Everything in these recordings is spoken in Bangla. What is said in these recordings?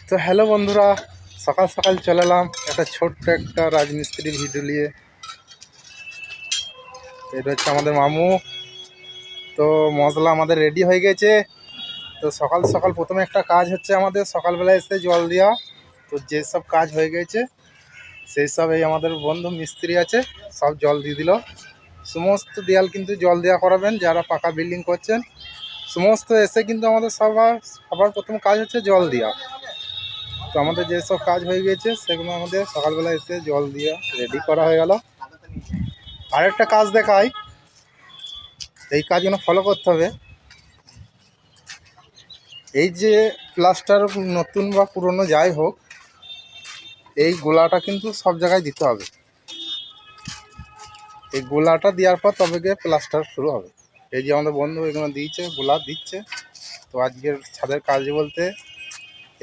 তো হ্যালো বন্ধুরা, সকাল সকাল চলে এলাম একটা ছোট্ট একটা রাজমিস্ত্রির ভিডিও নিয়ে। এটা হচ্ছে আমাদের মামু। তো মশলা আমাদের রেডি হয়ে গেছে। তো সকাল সকাল প্রথমে একটা কাজ হচ্ছে আমাদের, সকালবেলা এসে জল দেওয়া। তো যেসব কাজ হয়ে গেছে সেই সব এই আমাদের বন্ধু মিস্ত্রি আছে, সব জল দিয়ে দিল। সমস্ত দেয়াল কিন্তু জল দেওয়া করাবেন যারা পাকা বিল্ডিং করছেন। সমস্ত এসে কিন্তু আমাদের সবার প্রথম কাজ হচ্ছে জল দেওয়া। তো আমাদের যেসব কাজ হয়ে গেছে সেগুলো আমাদের সকালবেলা এসে জল দিয়ে রেডি করা হয়ে গেল। আরেকটা কাজ দেখাই, এই কাজগুলো ফলো করতে হবে। এই যে প্লাস্টার নতুন বা পুরনো যাই হোক, এই গোলাটা কিন্তু সব জায়গায় দিতে হবে। এই গোলাটা দেওয়ার পর তবে গিয়ে প্লাস্টার শুরু হবে। এই যে আমাদের বন্ধু এগুলো দিয়েছে, গোলা দিচ্ছে। তো আজকের ছাদের কাজ বলতে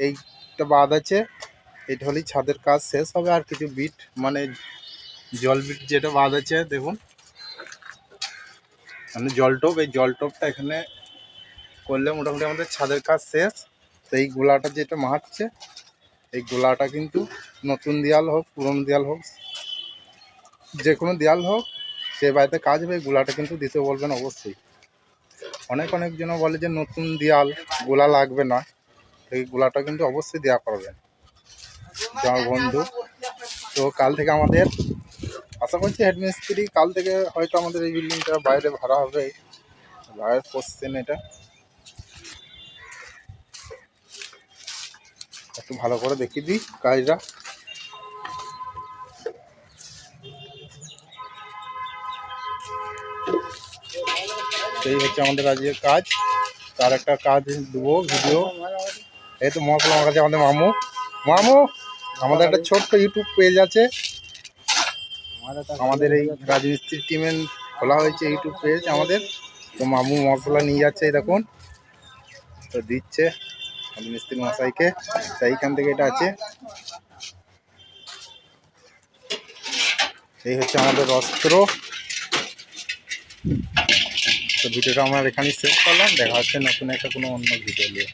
এইটা বাদ আছে, এইটা হলেই ছাদের কাজ শেষ হবে। আর কিছু বিট মানে জল বিট যেটা বাদ আছে দেখুন, মানে জলটোপ, এই জলটোপটা এখানে করলে মোটামুটি আমাদের ছাদের কাজ শেষ। তো এই গোলাটা যেটা মারছে, এই গোলাটা কিন্তু নতুন দেয়াল হোক পুরনো দেয়াল হোক, যে কোনো দেয়াল হোক, সে বাড়িতে কাজ হবে এই গোলাটা কিন্তু দিতে বলবেন অবশ্যই। অনেকজন বলে যে নতুন দেয়াল গোলা লাগবে না, এই গোলাটা কিন্তু অবশ্যই দেওয়া করবেন যে আমার বন্ধু। তো কাল থেকে আমাদের আশা করছি হেডমিস্ত্রি কাল থেকে হয়তো আমাদের এই বিল্ডিংটা বাইরে ভাড়া হবে। বাইরের কোশ্চেন এটা একটু ভালো করে দেখিয়ে দিই কাজটা। সেই হচ্ছে আমাদের আজকের কাজ। তার একটা কাজ দেবো ভিডিও। এই তো মশলা আমার কাছে আমাদের মামু। মামু, আমাদের একটা ছোট্ট ইউটিউব পেজ আছে, আমাদের এই রাজমিস্ত্রি টিমের খোলা হয়েছে ইউটিউব পেজ আমাদের। তো মামু মশলা নিয়ে যাচ্ছে, এই দেখুন, তো দিচ্ছে মিস্ত্রি মশাইকে। তাই এইখান থেকে এটা আছে। এই হচ্ছে আমাদের অস্ত্র। তো ভিডিওটা আমরা এখানেই শেষ করলাম। দেখা হচ্ছে নতুন একটা কোনো অন্য ভিডিও নিয়ে।